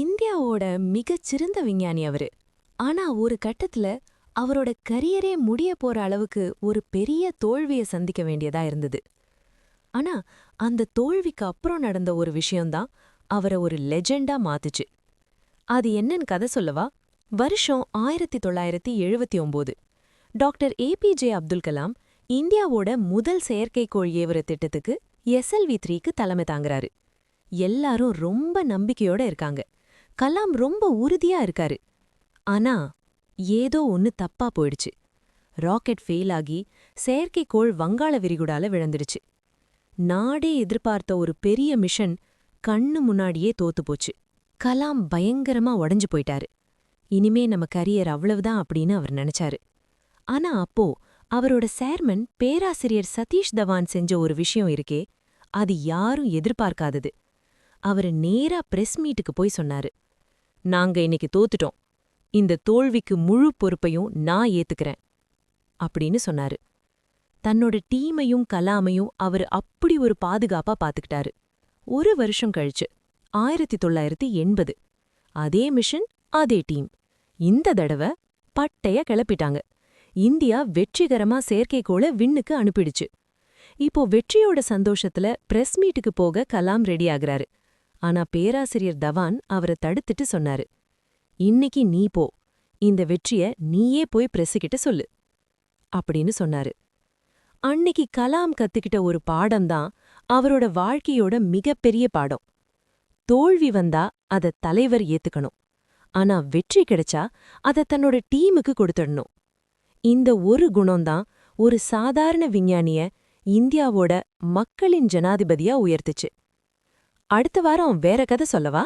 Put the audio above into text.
இந்தியாவோட மிகச்சிறந்த விஞ்ஞானி அவரு. ஆனா ஒரு கட்டத்துல அவரோட கரியரே முடிய போற அளவுக்கு ஒரு பெரிய தோல்விய சந்திக்க வேண்டியதா இருந்தது. ஆனா அந்த தோல்விக்கு அப்புறம் நடந்த ஒரு விஷயம்தான் அவர ஒரு லெஜெண்டா மாத்துச்சு. அது என்னன்னு கதை சொல்லவா? வருஷம் 1979. டாக்டர் ஏபிஜே அப்துல் கலாம் இந்தியாவோட முதல் செயற்கைக்கோள் ஏவுற திட்டத்துக்கு SLV-3க்கு தலைமை தாங்குறாரு. எல்லாரும் ரொம்ப நம்பிக்கையோட இருக்காங்க. கலாம் ரொம்ப உறுதியா இருக்காரு. ஆனா ஏதோ ஒன்னு தப்பா போயிடுச்சு. ராக்கெட் ஃபெயில் ஆகி செயற்கைக்கோள் வங்காள விரிகுடால விழுந்துடுச்சு. நாடே எதிர்பார்த்த ஒரு பெரிய மிஷன் கண்ணு முன்னாடியே தோத்து போச்சு. கலாம் பயங்கரமா உடைஞ்சு போயிட்டாரு. இனிமே நம்ம கரியர் அவ்வளவுதான் அப்படின்னு அவர் நினைச்சாரு. ஆனா அப்போ அவரோட சேர்மன் பேராசிரியர் சதீஷ் தவான் செஞ்ச ஒரு விஷயம் இருக்கே, அது யாரும் எதிர்பார்க்காதது. அவரு நேரா பிரஸ் மீட்டுக்கு போய் சொன்னாரு. நாங்க இன்னைக்கு தோத்துட்டோம். இந்த தோல்விக்கு முழு பொறுப்பையும் நான் ஏத்துக்கிறேன் அப்படின்னு சொன்னாரு. தன்னோட டீமையும் கலாமையும் அவரு அப்படி ஒரு பாதுகாப்பா பாத்துக்கிட்டாரு. ஒரு வருஷம் கழிச்சு 1980 அதே மிஷன், அதே டீம். இந்த தடவை பட்டைய கிளப்பிட்டாங்க. இந்தியா வெற்றிகரமா செயற்கைக்கோள விண்ணுக்கு அனுப்பிடுச்சு. இப்போ வெற்றியோட சந்தோஷத்துல பிரஸ் மீட்டுக்கு போக கலாம் ரெடி ஆகுறாரு. ஆனா பேராசிரியர் தவான் அவரை தடுத்துட்டு சொன்னாரு. இன்னைக்கு நீ போ, இந்த வெற்றிய நீயே போய் பிரஸுகிட்ட சொல்லு அப்படின்னு சொன்னாரு. அன்னைக்கு கலாம் கத்துக்கிட்ட ஒரு பாடம்தான் அவரோட வாழ்க்கையோட மிகப்பெரிய பாடம். தோல்வி வந்தா அத தலைவர் ஏத்துக்கணும். ஆனா வெற்றி கிடைச்சா அத தன்னோட டீமுக்கு கொடுத்துடணும். இந்த ஒரு குணம்தான் ஒரு சாதாரண விஞ்ஞானிய இந்தியாவோட மக்களின் ஜனாதிபதியா உயர்த்துச்சு. அடுத்த வாரம் வேற கதை சொல்லவா?